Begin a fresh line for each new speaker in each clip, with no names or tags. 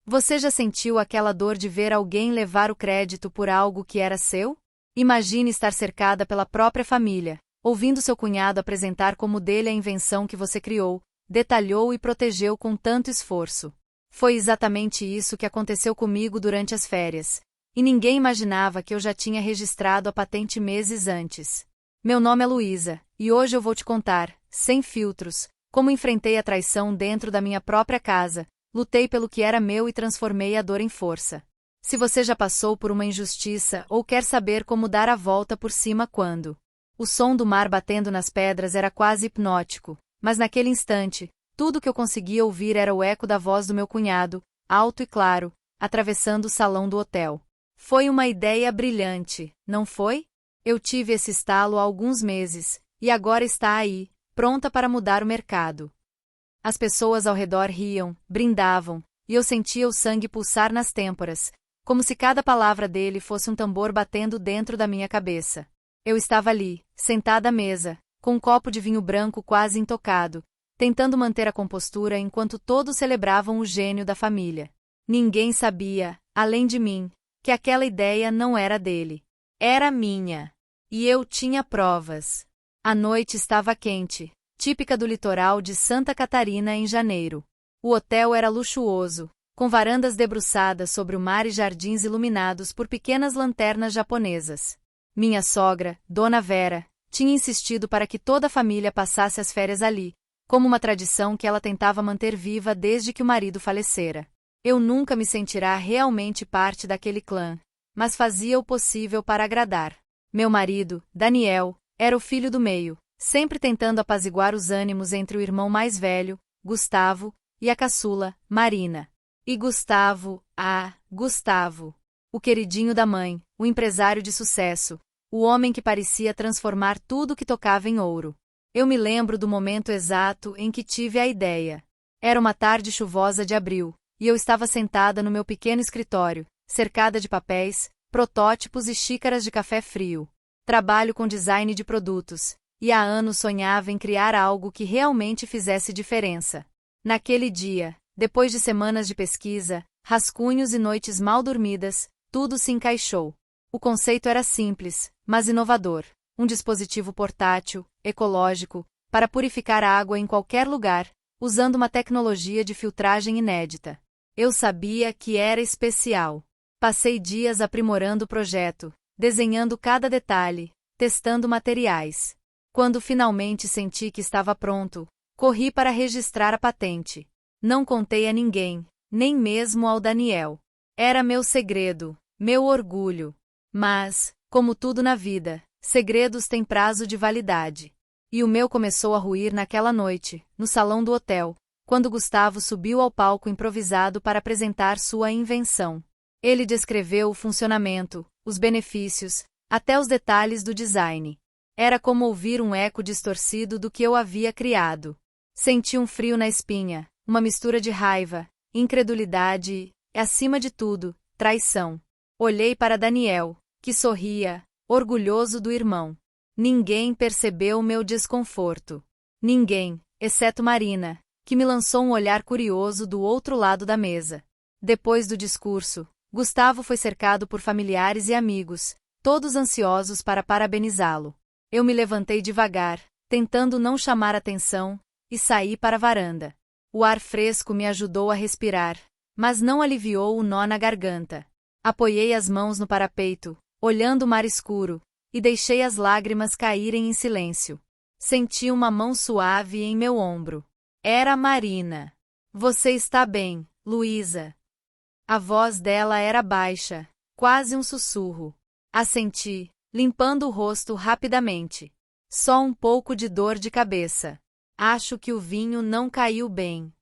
Você já sentiu aquela dor de ver alguém levar o crédito por algo que era seu? Imagine estar cercada pela própria família, ouvindo seu cunhado apresentar como dele a invenção que você criou, detalhou e protegeu com tanto esforço. Foi exatamente isso que aconteceu comigo durante as férias. E ninguém imaginava que eu já tinha registrado a patente meses antes. Meu nome é Luísa, e hoje eu vou te contar, sem filtros, como enfrentei a traição dentro da minha própria casa, lutei pelo que era meu e transformei a dor em força. Se você já passou por uma injustiça ou quer saber como dar a volta por cima quando o som do mar batendo nas pedras era quase hipnótico, mas naquele instante, tudo que eu conseguia ouvir era o eco da voz do meu cunhado, alto e claro, atravessando o salão do hotel. Foi uma ideia brilhante, não foi? Eu tive esse estalo há alguns meses, e agora está aí, pronta para mudar o mercado. As pessoas ao redor riam, brindavam, e eu sentia o sangue pulsar nas têmporas, como se cada palavra dele fosse um tambor batendo dentro da minha cabeça. Eu estava ali, sentada à mesa, com um copo de vinho branco quase intocado, tentando manter a compostura enquanto todos celebravam o gênio da família. Ninguém sabia, além de mim, que aquela ideia não era dele. Era minha. E eu tinha provas. A noite estava quente, típica do litoral de Santa Catarina em janeiro. O hotel era luxuoso, com varandas debruçadas sobre o mar e jardins iluminados por pequenas lanternas japonesas. Minha sogra, Dona Vera, tinha insistido para que toda a família passasse as férias ali, como uma tradição que ela tentava manter viva desde que o marido falecera. Eu nunca me sentirá realmente parte daquele clã, mas fazia o possível para agradar. Meu marido, Daniel, era o filho do meio, sempre tentando apaziguar os ânimos entre o irmão mais velho, Gustavo, e a caçula, Marina. E Gustavo, o queridinho da mãe, o empresário de sucesso, o homem que parecia transformar tudo que tocava em ouro. Eu me lembro do momento exato em que tive a ideia. Era uma tarde chuvosa de abril, e eu estava sentada no meu pequeno escritório, cercada de papéis, protótipos e xícaras de café frio. Trabalho com design de produtos, e há anos sonhava em criar algo que realmente fizesse diferença. Naquele dia, depois de semanas de pesquisa, rascunhos e noites mal dormidas, tudo se encaixou. O conceito era simples, mas inovador. Um dispositivo portátil, ecológico, para purificar a água em qualquer lugar, usando uma tecnologia de filtragem inédita. Eu sabia que era especial. Passei dias aprimorando o projeto, desenhando cada detalhe, testando materiais. Quando finalmente senti que estava pronto, corri para registrar a patente. Não contei a ninguém, nem mesmo ao Daniel. Era meu segredo, meu orgulho. Mas, como tudo na vida, segredos têm prazo de validade. E o meu começou a ruir naquela noite, no salão do hotel, quando Gustavo subiu ao palco improvisado para apresentar sua invenção. Ele descreveu o funcionamento, os benefícios, até os detalhes do design. Era como ouvir um eco distorcido do que eu havia criado. Senti um frio na espinha, uma mistura de raiva, incredulidade e, acima de tudo, traição. Olhei para Daniel, que sorria, orgulhoso do irmão. Ninguém percebeu meu desconforto. Ninguém, exceto Marina, que me lançou um olhar curioso do outro lado da mesa. Depois do discurso, Gustavo foi cercado por familiares e amigos, todos ansiosos para parabenizá-lo. Eu me levantei devagar, tentando não chamar atenção, e saí para a varanda. O ar fresco me ajudou a respirar, mas não aliviou o nó na garganta. Apoiei as mãos no parapeito, olhando o mar escuro, e deixei as lágrimas caírem em silêncio. Senti uma mão suave em meu ombro. Era Marina. Você está bem, Luísa? A voz dela era baixa, quase um sussurro. Assenti, limpando o rosto rapidamente. Só um pouco de dor de cabeça. Acho que o vinho não caiu bem.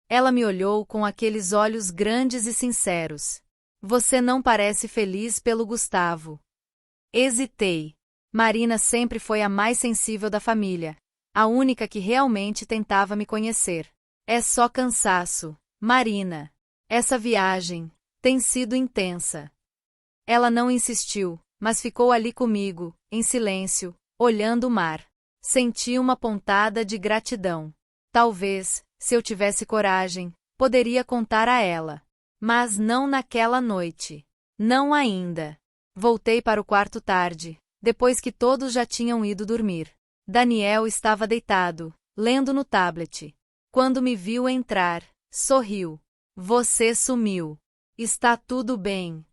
Ela me olhou com aqueles olhos grandes e sinceros. Você não parece feliz pelo Gustavo. Hesitei. Marina sempre foi a mais sensível da família, a única que realmente tentava me conhecer. É só cansaço, Marina. Essa viagem tem sido intensa. Ela não insistiu, mas ficou ali comigo, em silêncio, olhando o mar. Senti uma pontada de gratidão. Talvez, se eu tivesse coragem, poderia contar a ela. Mas não naquela noite. Não ainda. Voltei para o quarto tarde, depois que todos já tinham ido dormir. Daniel estava deitado, lendo no tablet. Quando me viu entrar, sorriu. Você sumiu. Está tudo bem.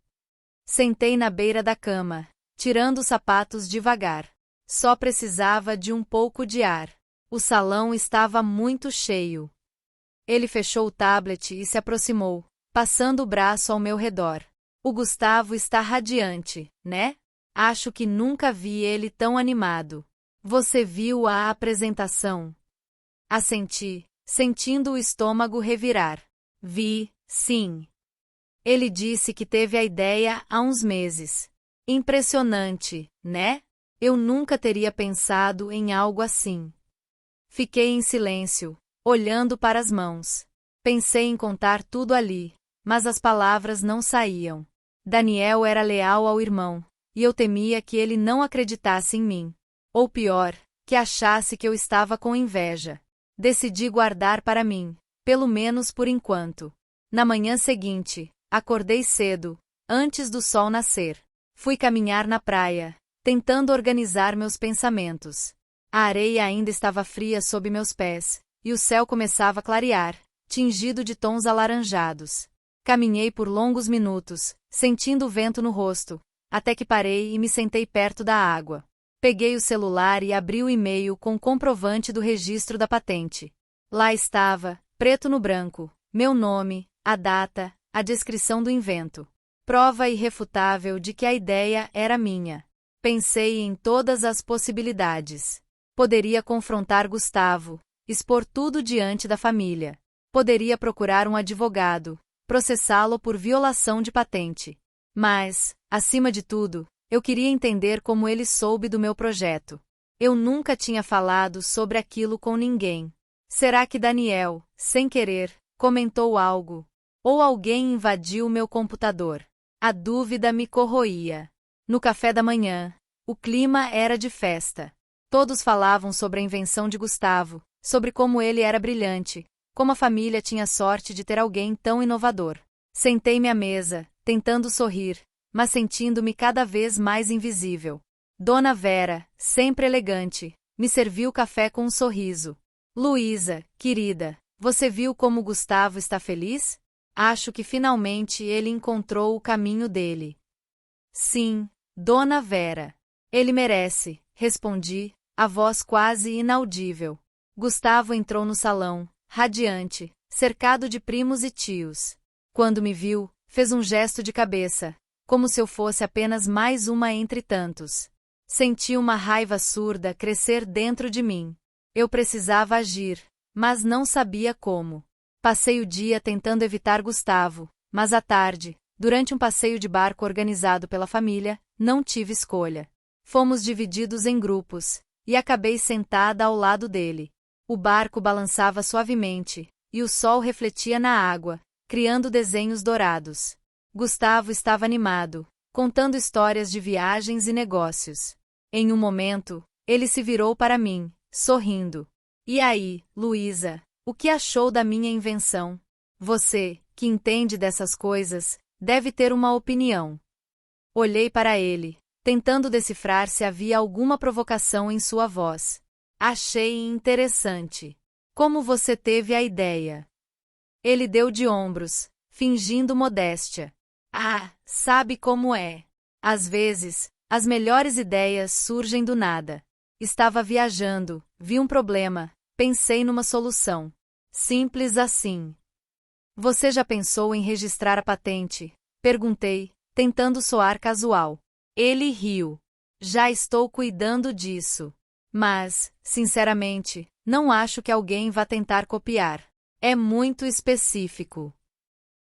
Sentei na beira da cama, tirando os sapatos devagar. Só precisava de um pouco de ar. O salão estava muito cheio. Ele fechou o tablet e se aproximou, passando o braço ao meu redor. O Gustavo está radiante, né? Acho que nunca vi ele tão animado. Você viu a apresentação? Assenti, sentindo o estômago revirar. Vi, sim. Ele disse que teve a ideia há uns meses. Impressionante, né? Eu nunca teria pensado em algo assim. Fiquei em silêncio, olhando para as mãos. Pensei em contar tudo ali, mas as palavras não saíam. Daniel era leal ao irmão, e eu temia que ele não acreditasse em mim. Ou pior, que achasse que eu estava com inveja. Decidi guardar para mim, pelo menos por enquanto. Na manhã seguinte, acordei cedo, antes do sol nascer. Fui caminhar na praia, tentando organizar meus pensamentos. A areia ainda estava fria sob meus pés, e o céu começava a clarear, tingido de tons alaranjados. Caminhei por longos minutos, sentindo o vento no rosto, até que parei e me sentei perto da água. Peguei o celular e abri o e-mail com o comprovante do registro da patente. Lá estava, preto no branco, meu nome, a data, a descrição do invento. Prova irrefutável de que a ideia era minha. Pensei em todas as possibilidades. Poderia confrontar Gustavo, expor tudo diante da família. Poderia procurar um advogado, processá-lo por violação de patente. Mas, acima de tudo, eu queria entender como ele soube do meu projeto. Eu nunca tinha falado sobre aquilo com ninguém. Será que Daniel, sem querer, comentou algo? Ou alguém invadiu meu computador? A dúvida me corroía. No café da manhã, o clima era de festa. Todos falavam sobre a invenção de Gustavo, sobre como ele era brilhante, como a família tinha sorte de ter alguém tão inovador. Sentei-me à mesa, tentando sorrir, mas sentindo-me cada vez mais invisível. Dona Vera, sempre elegante, me serviu café com um sorriso. Luísa, querida, você viu como Gustavo está feliz? Acho que finalmente ele encontrou o caminho dele. Sim, Dona Vera. Ele merece, respondi, a voz quase inaudível. Gustavo entrou no salão, radiante, cercado de primos e tios. Quando me viu, fez um gesto de cabeça, como se eu fosse apenas mais uma entre tantos. Senti uma raiva surda crescer dentro de mim. Eu precisava agir, mas não sabia como. Passei o dia tentando evitar Gustavo, mas à tarde, durante um passeio de barco organizado pela família, não tive escolha. Fomos divididos em grupos, e acabei sentada ao lado dele. O barco balançava suavemente, e o sol refletia na água, criando desenhos dourados. Gustavo estava animado, contando histórias de viagens e negócios. Em um momento, ele se virou para mim, sorrindo. E aí, Luísa, o que achou da minha invenção? Você, que entende dessas coisas, deve ter uma opinião. Olhei para ele, tentando decifrar se havia alguma provocação em sua voz. Achei interessante. Como você teve a ideia? Ele deu de ombros, fingindo modéstia. Ah, sabe como é. Às vezes, as melhores ideias surgem do nada. Estava viajando, vi um problema, pensei numa solução. Simples assim. Você já pensou em registrar a patente? Perguntei, tentando soar casual. Ele riu. Já estou cuidando disso. Mas, sinceramente, não acho que alguém vá tentar copiar. É muito específico.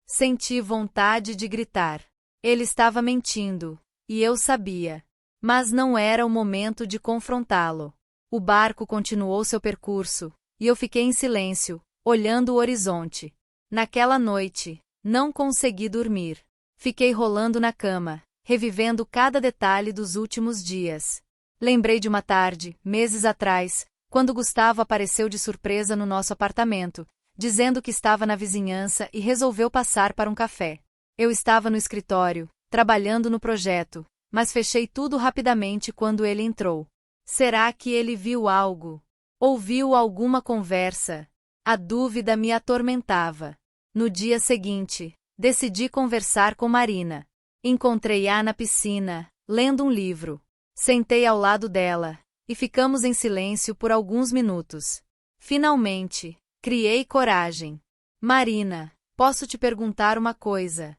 Senti vontade de gritar. Ele estava mentindo, e eu sabia. Mas não era o momento de confrontá-lo. O barco continuou seu percurso, e eu fiquei em silêncio, olhando o horizonte. Naquela noite, não consegui dormir. Fiquei rolando na cama, revivendo cada detalhe dos últimos dias. Lembrei de uma tarde, meses atrás, quando Gustavo apareceu de surpresa no nosso apartamento, dizendo que estava na vizinhança e resolveu passar para um café. Eu estava no escritório, trabalhando no projeto, mas fechei tudo rapidamente quando ele entrou. Será que ele viu algo? Ouviu alguma conversa? A dúvida me atormentava. No dia seguinte, decidi conversar com Marina. Encontrei-a na piscina, lendo um livro. Sentei ao lado dela, e ficamos em silêncio por alguns minutos. Finalmente, criei coragem. Marina, posso te perguntar uma coisa?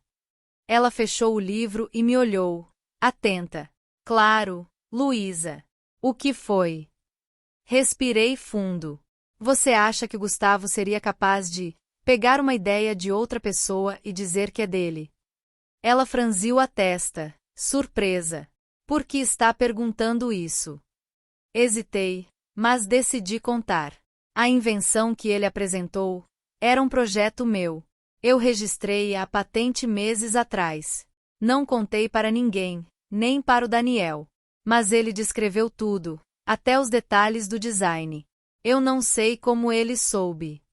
Ela fechou o livro e me olhou, atenta. Claro, Luísa. O que foi? Respirei fundo. Você acha que Gustavo seria capaz de pegar uma ideia de outra pessoa e dizer que é dele? Ela franziu a testa, surpresa. Por que está perguntando isso? Hesitei, mas decidi contar. A invenção que ele apresentou era um projeto meu. Eu registrei a patente meses atrás. Não contei para ninguém, nem para o Daniel. Mas ele descreveu tudo, até os detalhes do design. Eu não sei como ele soube.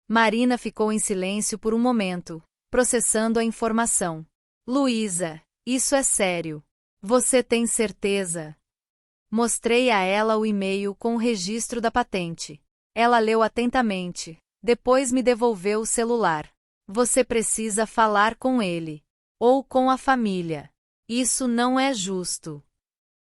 Marina ficou em silêncio por um momento, processando a informação. Luísa, isso é sério. Você tem certeza? Mostrei a ela o e-mail com o registro da patente. Ela leu atentamente, depois me devolveu o celular. Você precisa falar com ele. Ou com a família. Isso não é justo.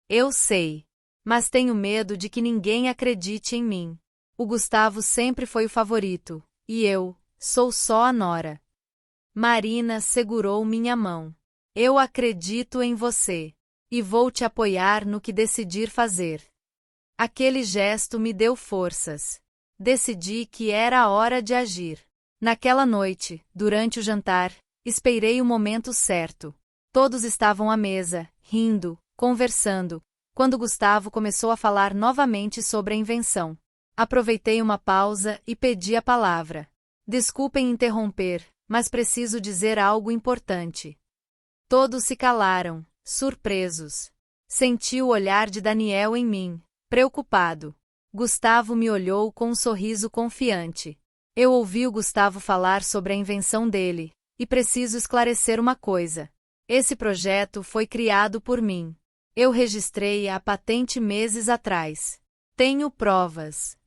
Eu sei. Mas tenho medo de que ninguém acredite em mim. O Gustavo sempre foi o favorito, e eu sou só a nora. Marina segurou minha mão. Eu acredito em você. E vou te apoiar no que decidir fazer. Aquele gesto me deu forças. Decidi que era a hora de agir. Naquela noite, durante o jantar, esperei o momento certo. Todos estavam à mesa, rindo, conversando, quando Gustavo começou a falar novamente sobre a invenção. Aproveitei uma pausa e pedi a palavra. Desculpem interromper, mas preciso dizer algo importante. Todos se calaram, surpresos. Senti o olhar de Daniel em mim, preocupado. Gustavo me olhou com um sorriso confiante. Eu ouvi o Gustavo falar sobre a invenção dele, e preciso esclarecer uma coisa. Esse projeto foi criado por mim. Eu registrei a patente meses atrás. Tenho provas.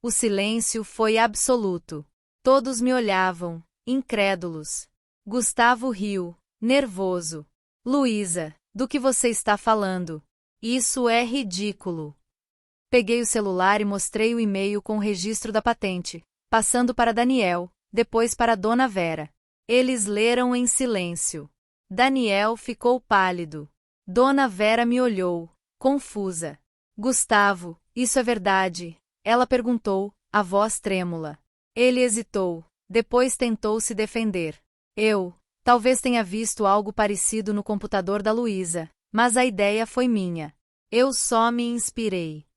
O silêncio foi absoluto. Todos me olhavam, incrédulos. Gustavo riu, nervoso. Luísa, do que você está falando? Isso é ridículo. Peguei o celular e mostrei o e-mail com o registro da patente, passando para Daniel, depois para Dona Vera. Eles leram em silêncio. Daniel ficou pálido. Dona Vera me olhou, confusa. Gustavo, isso é verdade? Ela perguntou, a voz trêmula. Ele hesitou, depois tentou se defender. Talvez tenha visto algo parecido no computador da Luísa, mas a ideia foi minha. Eu só me inspirei.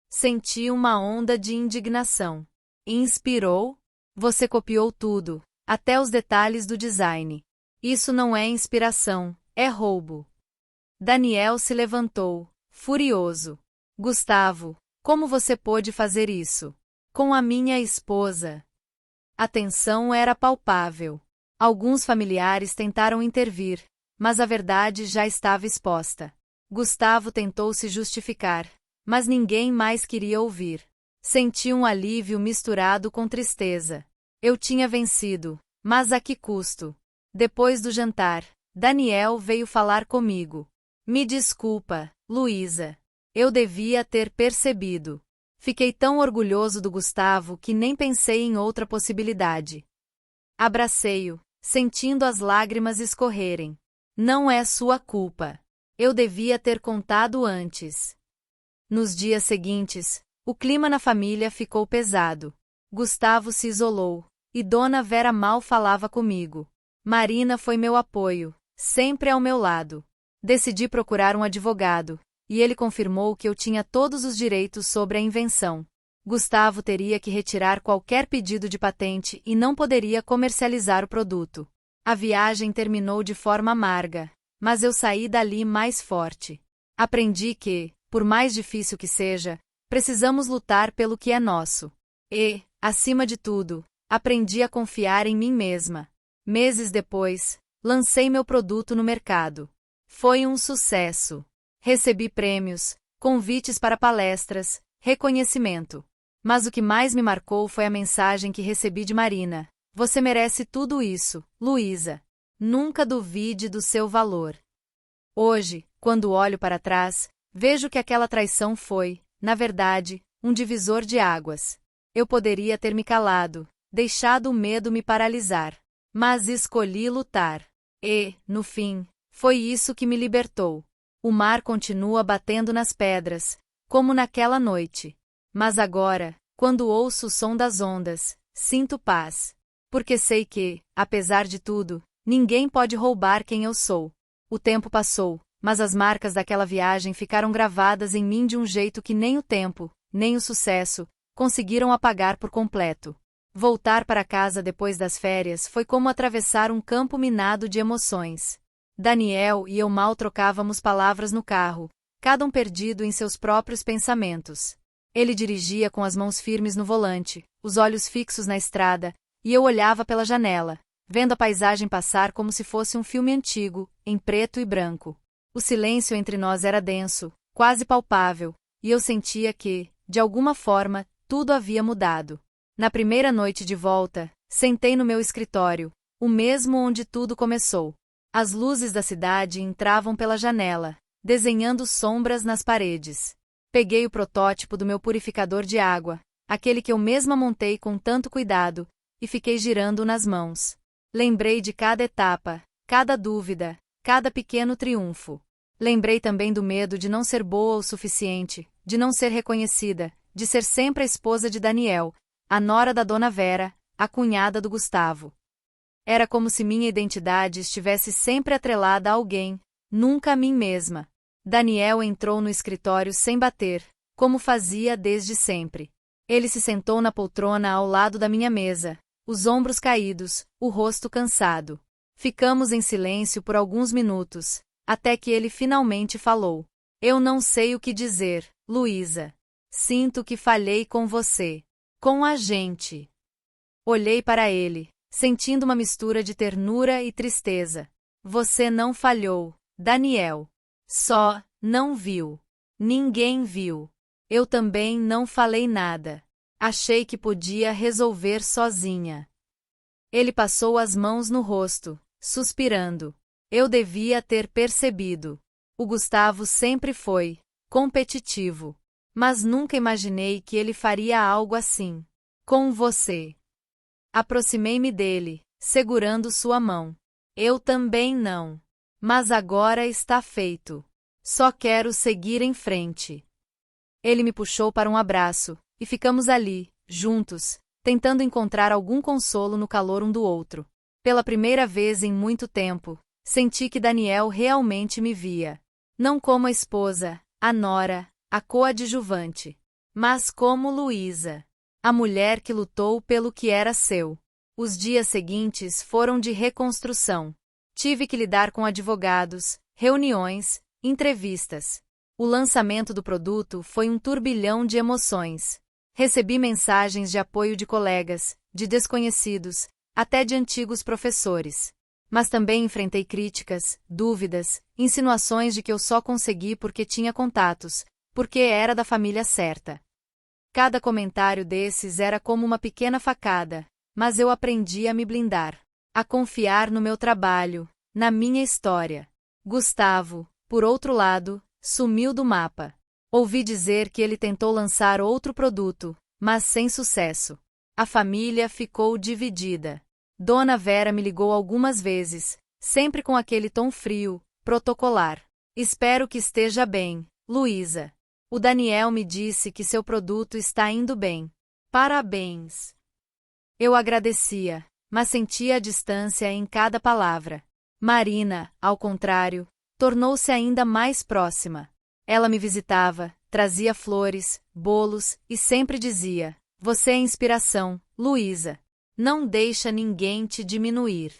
Senti uma onda de indignação. Inspirou? Você copiou tudo, até os detalhes do design. Isso não é inspiração, é roubo. Daniel se levantou, furioso. Gustavo, como você pôde fazer isso? Com a minha esposa. A tensão era palpável. Alguns familiares tentaram intervir, mas a verdade já estava exposta. Gustavo tentou se justificar, mas ninguém mais queria ouvir. Senti um alívio misturado com tristeza. Eu tinha vencido, mas a que custo? Depois do jantar, Daniel veio falar comigo. Me desculpa, Luísa. Eu devia ter percebido. Fiquei tão orgulhoso do Gustavo que nem pensei em outra possibilidade. Abracei-o, sentindo as lágrimas escorrerem. Não é sua culpa. Eu devia ter contado antes. Nos dias seguintes, o clima na família ficou pesado. Gustavo se isolou, e Dona Vera mal falava comigo. Marina foi meu apoio, sempre ao meu lado. Decidi procurar um advogado, e ele confirmou que eu tinha todos os direitos sobre a invenção. Gustavo teria que retirar qualquer pedido de patente e não poderia comercializar o produto. A viagem terminou de forma amarga, mas eu saí dali mais forte. Aprendi que, por mais difícil que seja, precisamos lutar pelo que é nosso. E, acima de tudo, Aprendi a confiar em mim mesma. Meses depois, lancei meu produto no mercado. Foi um sucesso. Recebi prêmios, convites para palestras, reconhecimento. Mas o que mais me marcou foi a mensagem que recebi de Marina. Você merece tudo isso, Luísa. Nunca duvide do seu valor. Hoje, quando olho para trás, vejo que aquela traição foi, na verdade, um divisor de águas. Eu poderia ter me calado, deixado o medo me paralisar. Mas escolhi lutar. E, no fim, foi isso que me libertou. O mar continua batendo nas pedras, como naquela noite. Mas agora, quando ouço o som das ondas, sinto paz. Porque sei que, apesar de tudo, ninguém pode roubar quem eu sou. O tempo passou, mas as marcas daquela viagem ficaram gravadas em mim de um jeito que nem o tempo, nem o sucesso, conseguiram apagar por completo. Voltar para casa depois das férias foi como atravessar um campo minado de emoções. Daniel e eu mal trocávamos palavras no carro, cada um perdido em seus próprios pensamentos. Ele dirigia com as mãos firmes no volante, os olhos fixos na estrada, e eu olhava pela janela, vendo a paisagem passar como se fosse um filme antigo, em preto e branco. O silêncio entre nós era denso, quase palpável, e eu sentia que, de alguma forma, tudo havia mudado. Na primeira noite de volta, sentei no meu escritório, o mesmo onde tudo começou. As luzes da cidade entravam pela janela, desenhando sombras nas paredes. Peguei o protótipo do meu purificador de água, aquele que eu mesma montei com tanto cuidado, e fiquei girando nas mãos. Lembrei de cada etapa, cada dúvida, cada pequeno triunfo. Lembrei também do medo de não ser boa o suficiente, de não ser reconhecida, de ser sempre a esposa de Daniel, a nora da Dona Vera, a cunhada do Gustavo. Era como se minha identidade estivesse sempre atrelada a alguém, nunca a mim mesma. Daniel entrou no escritório sem bater, como fazia desde sempre. Ele se sentou na poltrona ao lado da minha mesa, os ombros caídos, o rosto cansado. Ficamos em silêncio por alguns minutos, até que ele finalmente falou. Eu não sei o que dizer, Luísa. Sinto que falhei com você. Com a gente. Olhei para ele, sentindo uma mistura de ternura e tristeza. Você não falhou, Daniel. Só, não viu. Ninguém viu. Eu também não falei nada. Achei que podia resolver sozinha. Ele passou as mãos no rosto, suspirando. Eu devia ter percebido. O Gustavo sempre foi competitivo. Mas nunca imaginei que ele faria algo assim. Com você. Aproximei-me dele, segurando sua mão. Eu também não. Mas agora está feito. Só quero seguir em frente. Ele me puxou para um abraço, e ficamos ali, juntos, tentando encontrar algum consolo no calor um do outro. Pela primeira vez em muito tempo, senti que Daniel realmente me via. Não como a esposa, a nora, a coadjuvante, mas como Luísa, a mulher que lutou pelo que era seu. Os dias seguintes foram de reconstrução. Tive que lidar com advogados, reuniões, entrevistas. O lançamento do produto foi um turbilhão de emoções. Recebi mensagens de apoio de colegas, de desconhecidos, até de antigos professores. Mas também enfrentei críticas, dúvidas, insinuações de que eu só consegui porque tinha contatos, porque era da família certa. Cada comentário desses era como uma pequena facada, mas eu aprendi a me blindar, a confiar no meu trabalho, na minha história. Gustavo, por outro lado, sumiu do mapa. Ouvi dizer que ele tentou lançar outro produto, mas sem sucesso. A família ficou dividida. Dona Vera me ligou algumas vezes, sempre com aquele tom frio, protocolar. Espero que esteja bem, Luísa. O Daniel me disse que seu produto está indo bem. Parabéns. Eu agradecia, mas sentia a distância em cada palavra. Marina, ao contrário, tornou-se ainda mais próxima. Ela me visitava, trazia flores, bolos e sempre dizia: você é inspiração, Luísa. Não deixa ninguém te diminuir.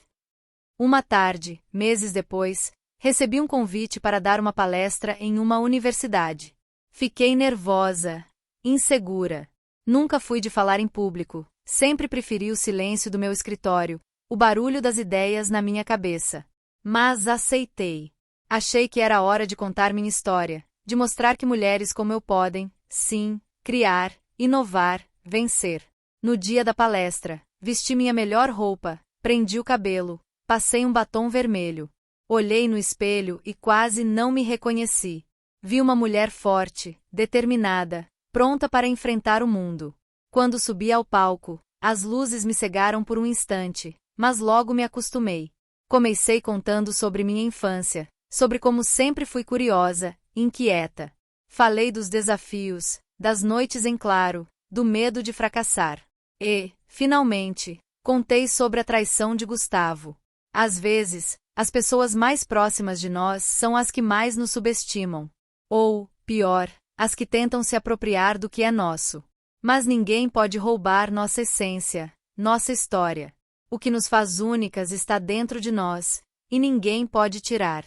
Uma tarde, meses depois, recebi um convite para dar uma palestra em uma universidade. Fiquei nervosa, insegura. Nunca fui de falar em público, Sempre preferi o silêncio do meu escritório, o barulho das ideias na minha cabeça. Mas aceitei. Achei que era hora de contar minha história, de mostrar que mulheres como eu podem, sim, criar, inovar, vencer. No dia da palestra, vesti minha melhor roupa, prendi o cabelo, passei um batom vermelho. Olhei no espelho e quase não me reconheci. Vi uma mulher forte, determinada, pronta para enfrentar o mundo. Quando subi ao palco, as luzes me cegaram por um instante, mas logo me acostumei. Comecei contando sobre minha infância, sobre como sempre fui curiosa, inquieta. Falei dos desafios, das noites em claro, do medo de fracassar. E, finalmente, contei sobre a traição de Gustavo. Às vezes, as pessoas mais próximas de nós são as que mais nos subestimam. Ou, pior, as que tentam se apropriar do que é nosso. Mas ninguém pode roubar nossa essência, nossa história. O que nos faz únicas está dentro de nós, e ninguém pode tirar.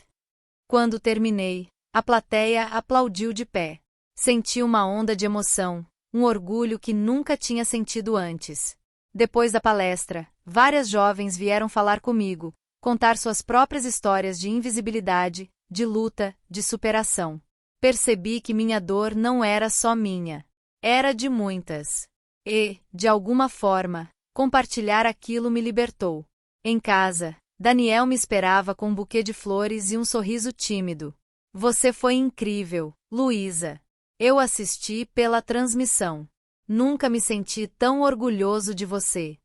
Quando terminei, a plateia aplaudiu de pé. Senti uma onda de emoção, um orgulho que nunca tinha sentido antes. Depois da palestra, várias jovens vieram falar comigo, contar suas próprias histórias de invisibilidade, de luta, de superação. Percebi que minha dor não era só minha. Era de muitas. E, de alguma forma, compartilhar aquilo me libertou. Em casa, Daniel me esperava com um buquê de flores e um sorriso tímido. Você foi incrível, Luísa. Eu assisti pela transmissão. Nunca me senti tão orgulhoso de você.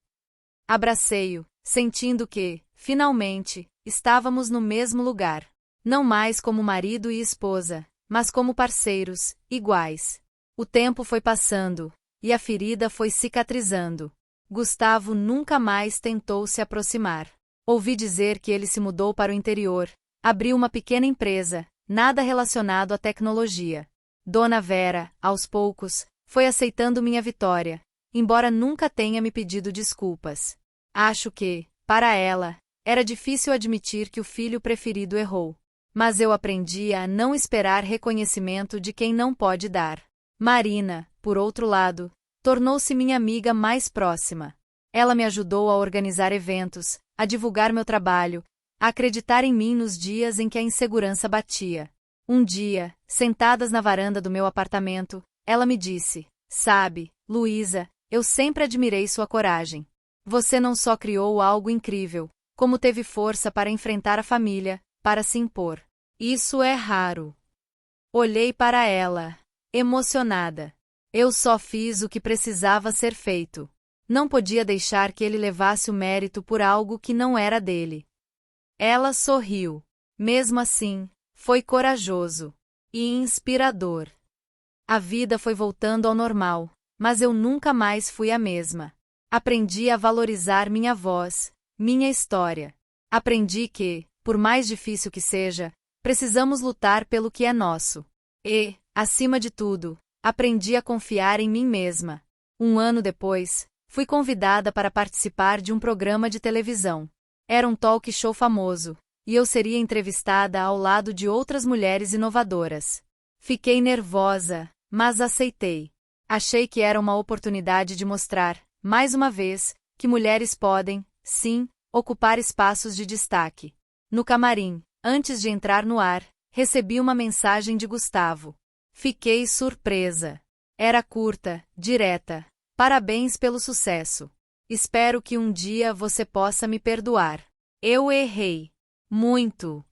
Abracei-o, sentindo que, finalmente, estávamos no mesmo lugar. Não mais como marido e esposa, mas como parceiros, iguais. O tempo foi passando, e a ferida foi cicatrizando. Gustavo nunca mais tentou se aproximar. Ouvi dizer que ele se mudou para o interior, abriu uma pequena empresa, nada relacionado à tecnologia. Dona Vera, aos poucos, foi aceitando minha vitória, embora nunca tenha me pedido desculpas. Acho que, para ela, era difícil admitir que o filho preferido errou. Mas eu aprendi a não esperar reconhecimento de quem não pode dar. Marina, por outro lado, tornou-se minha amiga mais próxima. Ela me ajudou a organizar eventos, a divulgar meu trabalho, a acreditar em mim nos dias em que a insegurança batia. Um dia, sentadas na varanda do meu apartamento, ela me disse: "Sabe, Luísa, eu sempre admirei sua coragem. Você não só criou algo incrível, como teve força para enfrentar a família, para se impor. Isso é raro." Olhei para ela, emocionada. Eu só fiz o que precisava ser feito. Não podia deixar que ele levasse o mérito por algo que não era dele. Ela sorriu. Mesmo assim, foi corajoso e inspirador. A vida foi voltando ao normal, mas eu nunca mais fui a mesma. Aprendi a valorizar minha voz, minha história. Aprendi que, por mais difícil que seja, precisamos lutar pelo que é nosso. E, acima de tudo, aprendi a confiar em mim mesma. Um ano depois, fui convidada para participar de um programa de televisão. Era um talk show famoso, e eu seria entrevistada ao lado de outras mulheres inovadoras. Fiquei nervosa, mas aceitei. Achei que era uma oportunidade de mostrar, mais uma vez, que mulheres podem, sim, ocupar espaços de destaque. No camarim, antes de entrar no ar, recebi uma mensagem de Gustavo. Fiquei surpresa. Era curta, direta. Parabéns pelo sucesso. Espero que um dia você possa me perdoar. Eu errei. Muito.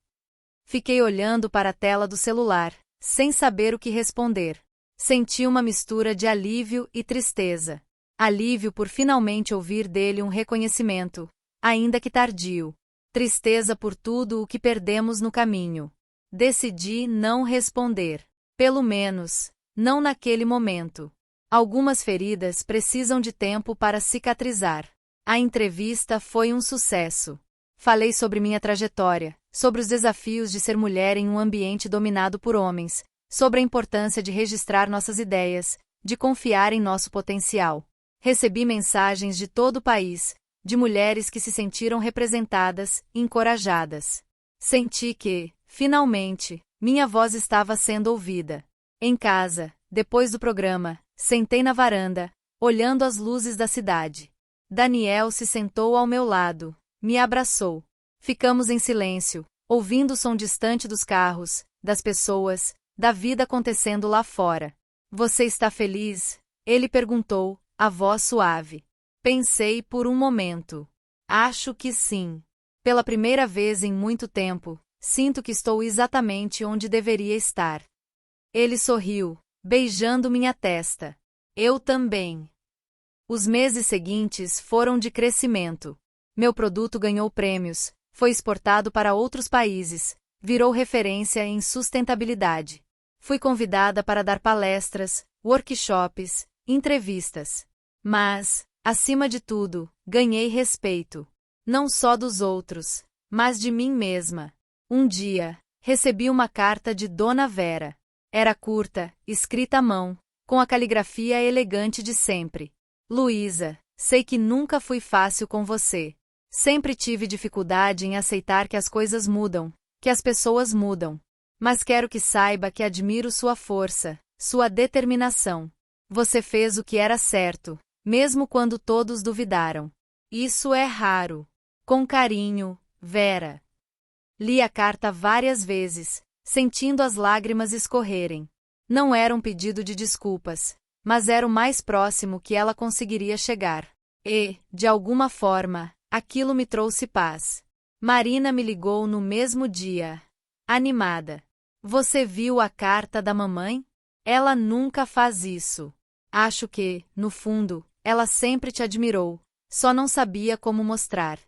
Fiquei olhando para a tela do celular, sem saber o que responder. Senti uma mistura de alívio e tristeza. Alívio por finalmente ouvir dele um reconhecimento, ainda que tardio. Tristeza por tudo o que perdemos no caminho. Decidi não responder. Pelo menos, não naquele momento. Algumas feridas precisam de tempo para cicatrizar. A entrevista foi um sucesso. Falei sobre minha trajetória, sobre os desafios de ser mulher em um ambiente dominado por homens, sobre a importância de registrar nossas ideias, de confiar em nosso potencial. Recebi mensagens de todo o país, de mulheres que se sentiram representadas e encorajadas. Senti que, finalmente, minha voz estava sendo ouvida. Em casa, depois do programa, sentei na varanda, olhando as luzes da cidade. Daniel se sentou ao meu lado, me abraçou. Ficamos em silêncio, ouvindo o som distante dos carros, das pessoas, da vida acontecendo lá fora. Você está feliz? Ele perguntou, a voz suave. Pensei por um momento. Acho que sim. Pela primeira vez em muito tempo, sinto que estou exatamente onde deveria estar. Ele sorriu, beijando minha testa. Eu também. Os meses seguintes foram de crescimento. Meu produto ganhou prêmios, foi exportado para outros países, virou referência em sustentabilidade. Fui convidada para dar palestras, workshops, entrevistas. Mas, acima de tudo, ganhei respeito. Não só dos outros, mas de mim mesma. Um dia, recebi uma carta de Dona Vera. Era curta, escrita à mão, com a caligrafia elegante de sempre. Luísa, sei que nunca fui fácil com você. Sempre tive dificuldade em aceitar que as coisas mudam, que as pessoas mudam. Mas quero que saiba que admiro sua força, sua determinação. Você fez o que era certo, mesmo quando todos duvidaram. Isso é raro. Com carinho, Vera. Li a carta várias vezes, sentindo as lágrimas escorrerem. Não era um pedido de desculpas, mas era o mais próximo que ela conseguiria chegar. E, de alguma forma, aquilo me trouxe paz. Marina me ligou no mesmo dia, animada. Você viu a carta da mamãe? Ela nunca faz isso. Acho que, no fundo, ela sempre te admirou, só não sabia como mostrar.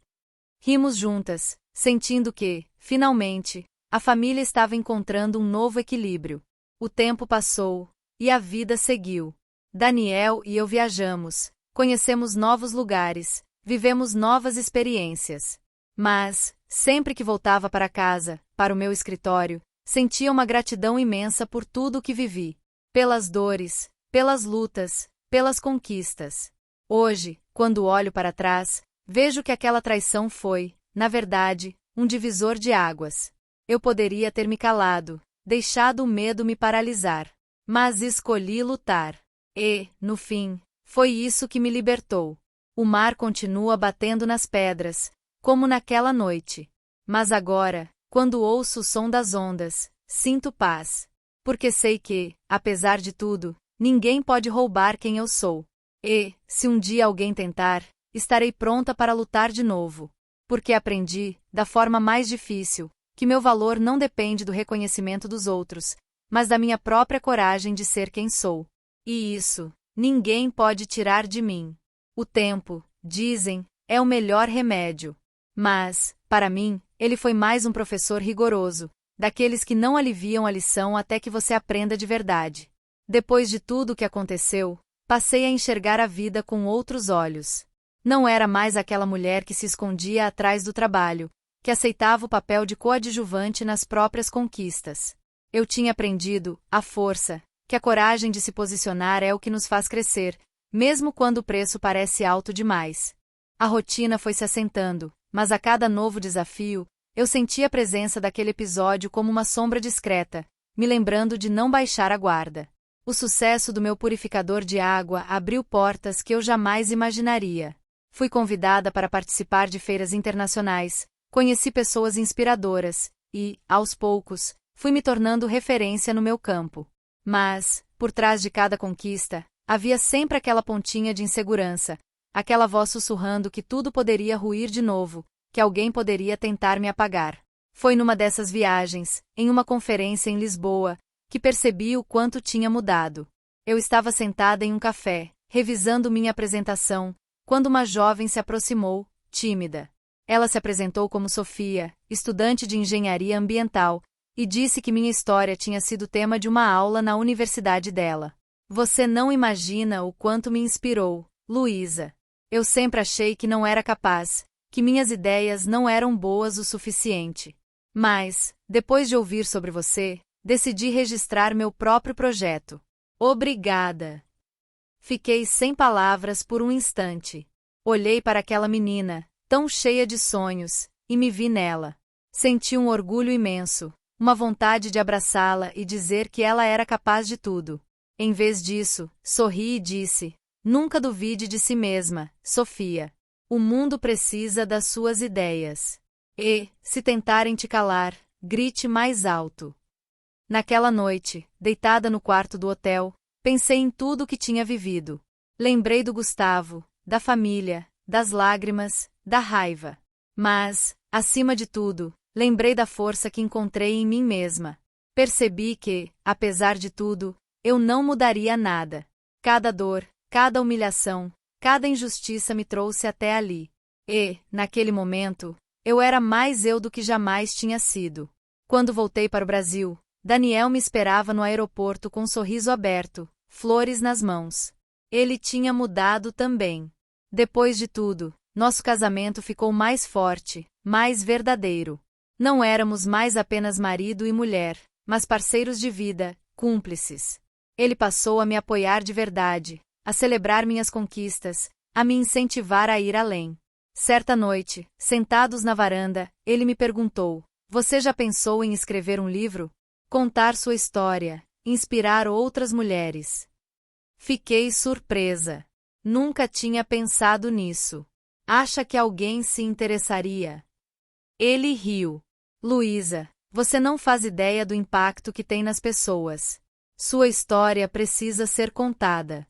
Rimos juntas, sentindo que, finalmente, a família estava encontrando um novo equilíbrio. O tempo passou, e a vida seguiu. Daniel e eu viajamos, conhecemos novos lugares, vivemos novas experiências. Mas, sempre que voltava para casa, para o meu escritório, sentia uma gratidão imensa por tudo o que vivi. Pelas dores, pelas lutas, pelas conquistas. Hoje, quando olho para trás, vejo que aquela traição foi, na verdade, um divisor de águas. Eu poderia ter me calado, deixado o medo me paralisar. Mas escolhi lutar. E, no fim, foi isso que me libertou. O mar continua batendo nas pedras, como naquela noite. Mas agora, quando ouço o som das ondas, sinto paz. Porque sei que, apesar de tudo, ninguém pode roubar quem eu sou. E, se um dia alguém tentar, estarei pronta para lutar de novo. Porque aprendi, da forma mais difícil, que meu valor não depende do reconhecimento dos outros, mas da minha própria coragem de ser quem sou. E isso, ninguém pode tirar de mim. O tempo, dizem, é o melhor remédio. Mas, para mim, ele foi mais um professor rigoroso, daqueles que não aliviam a lição até que você aprenda de verdade. Depois de tudo o que aconteceu, passei a enxergar a vida com outros olhos. Não era mais aquela mulher que se escondia atrás do trabalho, que aceitava o papel de coadjuvante nas próprias conquistas. Eu tinha aprendido, à força, que a coragem de se posicionar é o que nos faz crescer, mesmo quando o preço parece alto demais. A rotina foi se assentando, mas a cada novo desafio, eu sentia a presença daquele episódio como uma sombra discreta, me lembrando de não baixar a guarda. O sucesso do meu purificador de água abriu portas que eu jamais imaginaria. Fui convidada para participar de feiras internacionais, conheci pessoas inspiradoras e, aos poucos, fui me tornando referência no meu campo. Mas, por trás de cada conquista, havia sempre aquela pontinha de insegurança, aquela voz sussurrando que tudo poderia ruir de novo, que alguém poderia tentar me apagar. Foi numa dessas viagens, em uma conferência em Lisboa, que percebi o quanto tinha mudado. Eu estava sentada em um café, revisando minha apresentação, quando uma jovem se aproximou, tímida. Ela se apresentou como Sofia, estudante de engenharia ambiental, e disse que minha história tinha sido tema de uma aula na universidade dela. Você não imagina o quanto me inspirou, Luísa. Eu sempre achei que não era capaz, que minhas ideias não eram boas o suficiente. Mas, depois de ouvir sobre você, decidi registrar meu próprio projeto. Obrigada! Fiquei sem palavras por um instante. Olhei para aquela menina, tão cheia de sonhos, e me vi nela. Senti um orgulho imenso, uma vontade de abraçá-la e dizer que ela era capaz de tudo. Em vez disso, sorri e disse: Nunca duvide de si mesma, Sofia. O mundo precisa das suas ideias. E, se tentarem te calar, grite mais alto. Naquela noite, deitada no quarto do hotel, pensei em tudo o que tinha vivido. Lembrei do Gustavo, da família, das lágrimas, da raiva. Mas, acima de tudo, lembrei da força que encontrei em mim mesma. Percebi que, apesar de tudo, eu não mudaria nada. Cada dor, cada humilhação, cada injustiça me trouxe até ali. E, naquele momento, eu era mais eu do que jamais tinha sido. Quando voltei para o Brasil, Daniel me esperava no aeroporto com um sorriso aberto, flores nas mãos. Ele tinha mudado também. Depois de tudo, nosso casamento ficou mais forte, mais verdadeiro. Não éramos mais apenas marido e mulher, mas parceiros de vida, cúmplices. Ele passou a me apoiar de verdade, a celebrar minhas conquistas, a me incentivar a ir além. Certa noite, sentados na varanda, ele me perguntou: "Você já pensou em escrever um livro? Contar sua história, inspirar outras mulheres?" Fiquei surpresa. Nunca tinha pensado nisso. Acha que alguém se interessaria? Ele riu. Luísa, você não faz ideia do impacto que tem nas pessoas. Sua história precisa ser contada.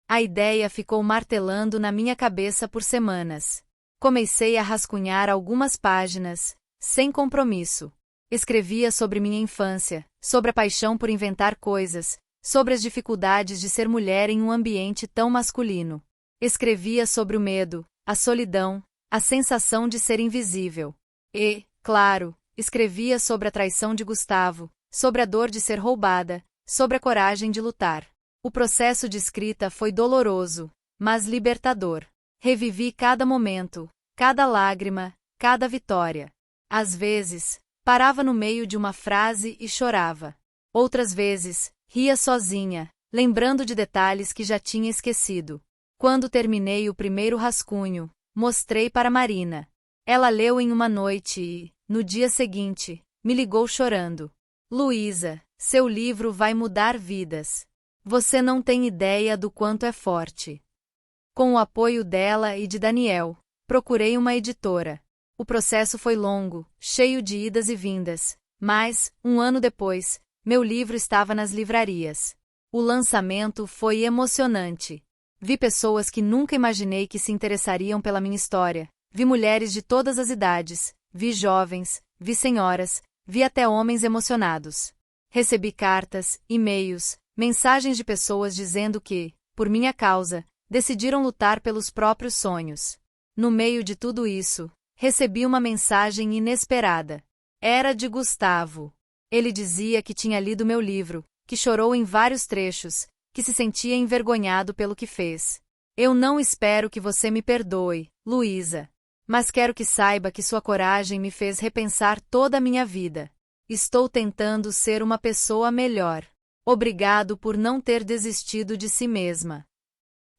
A ideia ficou martelando na minha cabeça por semanas. Comecei a rascunhar algumas páginas, sem compromisso. Escrevia sobre minha infância, sobre a paixão por inventar coisas, sobre as dificuldades de ser mulher em um ambiente tão masculino. Escrevia sobre o medo, a solidão, a sensação de ser invisível. E, claro, escrevia sobre a traição de Gustavo, sobre a dor de ser roubada, sobre a coragem de lutar. O processo de escrita foi doloroso, mas libertador. Revivi cada momento, cada lágrima, cada vitória. Às vezes, parava no meio de uma frase e chorava. Outras vezes, ria sozinha, lembrando de detalhes que já tinha esquecido. Quando terminei o primeiro rascunho, mostrei para Marina. Ela leu em uma noite e, no dia seguinte, me ligou chorando. Luísa, seu livro vai mudar vidas. Você não tem ideia do quanto é forte. Com o apoio dela e de Daniel, procurei uma editora. O processo foi longo, cheio de idas e vindas, mas, um ano depois, meu livro estava nas livrarias. O lançamento foi emocionante. Vi pessoas que nunca imaginei que se interessariam pela minha história. Vi mulheres de todas as idades, vi jovens, vi senhoras, vi até homens emocionados. Recebi cartas, e-mails, mensagens de pessoas dizendo que, por minha causa, decidiram lutar pelos próprios sonhos. No meio de tudo isso, recebi uma mensagem inesperada. Era de Gustavo. Ele dizia que tinha lido meu livro, que chorou em vários trechos, que se sentia envergonhado pelo que fez. Eu não espero que você me perdoe, Luísa. Mas quero que saiba que sua coragem me fez repensar toda a minha vida. Estou tentando ser uma pessoa melhor. Obrigado por não ter desistido de si mesma.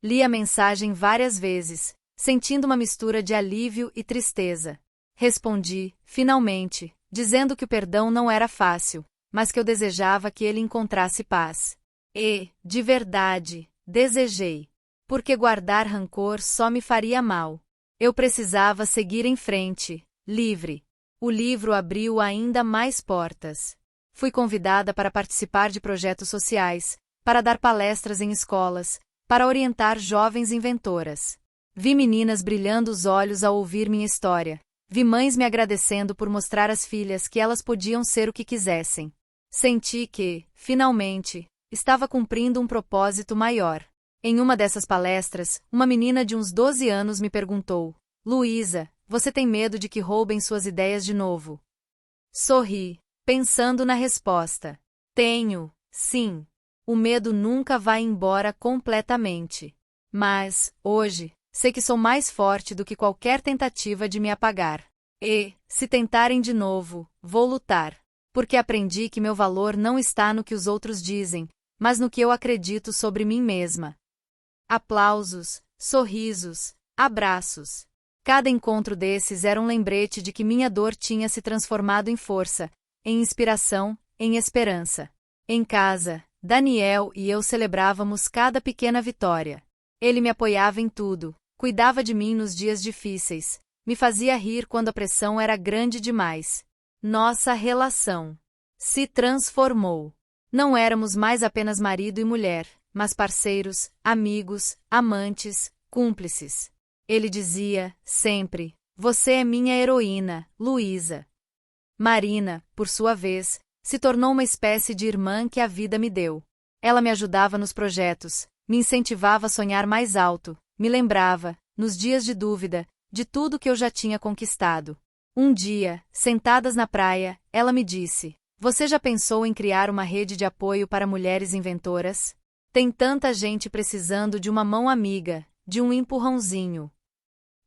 Li a mensagem várias vezes, sentindo uma mistura de alívio e tristeza. Respondi, finalmente, dizendo que o perdão não era fácil, mas que eu desejava que ele encontrasse paz. E, de verdade, desejei. Porque guardar rancor só me faria mal. Eu precisava seguir em frente, livre. O livro abriu ainda mais portas. Fui convidada para participar de projetos sociais, para dar palestras em escolas, para orientar jovens inventoras. Vi meninas brilhando os olhos ao ouvir minha história. Vi mães me agradecendo por mostrar às filhas que elas podiam ser o que quisessem. Senti que, finalmente, estava cumprindo um propósito maior. Em uma dessas palestras, uma menina de uns 12 anos me perguntou: Luísa, você tem medo de que roubem suas ideias de novo? Sorri, pensando na resposta. Tenho, sim. O medo nunca vai embora completamente. Mas, hoje, sei que sou mais forte do que qualquer tentativa de me apagar. E, se tentarem de novo, vou lutar. Porque aprendi que meu valor não está no que os outros dizem, mas no que eu acredito sobre mim mesma. Aplausos, sorrisos, abraços. Cada encontro desses era um lembrete de que minha dor tinha se transformado em força, em inspiração, em esperança. Em casa, Daniel e eu celebrávamos cada pequena vitória. Ele me apoiava em tudo, cuidava de mim nos dias difíceis, me fazia rir quando a pressão era grande demais. Nossa relação se transformou. Não éramos mais apenas marido e mulher, mas parceiros, amigos, amantes, cúmplices. Ele dizia, sempre, você é minha heroína, Luísa. Marina, por sua vez, se tornou uma espécie de irmã que a vida me deu. Ela me ajudava nos projetos, me incentivava a sonhar mais alto, me lembrava, nos dias de dúvida, de tudo que eu já tinha conquistado. Um dia, sentadas na praia, ela me disse, você já pensou em criar uma rede de apoio para mulheres inventoras? Tem tanta gente precisando de uma mão amiga, de um empurrãozinho.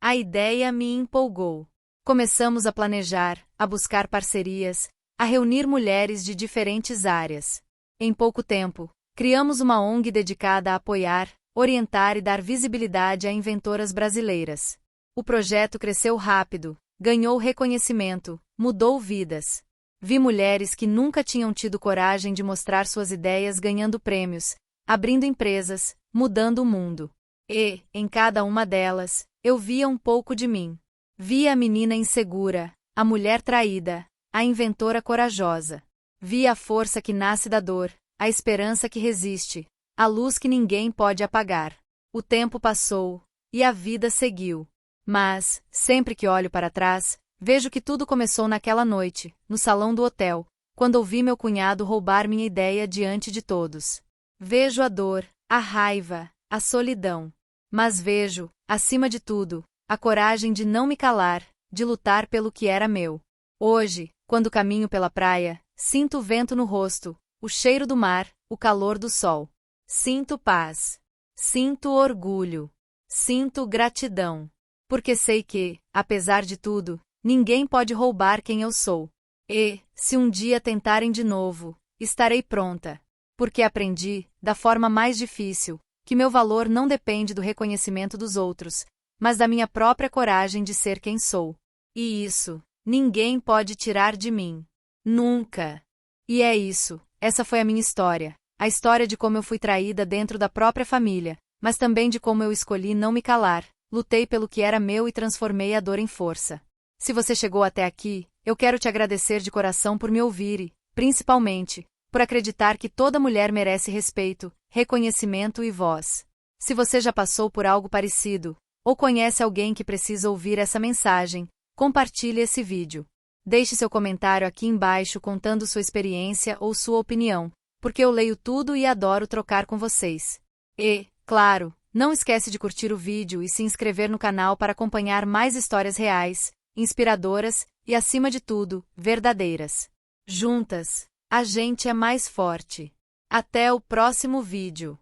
A ideia me empolgou. Começamos a planejar, a buscar parcerias, a reunir mulheres de diferentes áreas. Em pouco tempo, criamos uma ONG dedicada a apoiar, orientar e dar visibilidade a inventoras brasileiras. O projeto cresceu rápido, ganhou reconhecimento, mudou vidas. Vi mulheres que nunca tinham tido coragem de mostrar suas ideias ganhando prêmios, abrindo empresas, mudando o mundo. E, em cada uma delas, eu via um pouco de mim. Via a menina insegura, a mulher traída, a inventora corajosa. Via a força que nasce da dor, a esperança que resiste, a luz que ninguém pode apagar. O tempo passou, e a vida seguiu. Mas, sempre que olho para trás, vejo que tudo começou naquela noite, no salão do hotel, quando ouvi meu cunhado roubar minha ideia diante de todos. Vejo a dor, a raiva, a solidão. Mas vejo, acima de tudo, a coragem de não me calar, de lutar pelo que era meu. Hoje, quando caminho pela praia, sinto o vento no rosto, o cheiro do mar, o calor do sol. Sinto paz. Sinto orgulho. Sinto gratidão. Porque sei que, apesar de tudo, ninguém pode roubar quem eu sou. E, se um dia tentarem de novo, estarei pronta. Porque aprendi, da forma mais difícil, que meu valor não depende do reconhecimento dos outros, mas da minha própria coragem de ser quem sou. E isso, ninguém pode tirar de mim. Nunca. E é isso, essa foi a minha história. A história de como eu fui traída dentro da própria família, mas também de como eu escolhi não me calar, lutei pelo que era meu e transformei a dor em força. Se você chegou até aqui, eu quero te agradecer de coração por me ouvir e, principalmente, por acreditar que toda mulher merece respeito, reconhecimento e voz. Se você já passou por algo parecido, ou conhece alguém que precisa ouvir essa mensagem, compartilhe esse vídeo. Deixe seu comentário aqui embaixo contando sua experiência ou sua opinião, porque eu leio tudo e adoro trocar com vocês. E, claro, não esquece de curtir o vídeo e se inscrever no canal para acompanhar mais histórias reais, inspiradoras e, acima de tudo, verdadeiras. Juntas, a gente é mais forte. Até o próximo vídeo.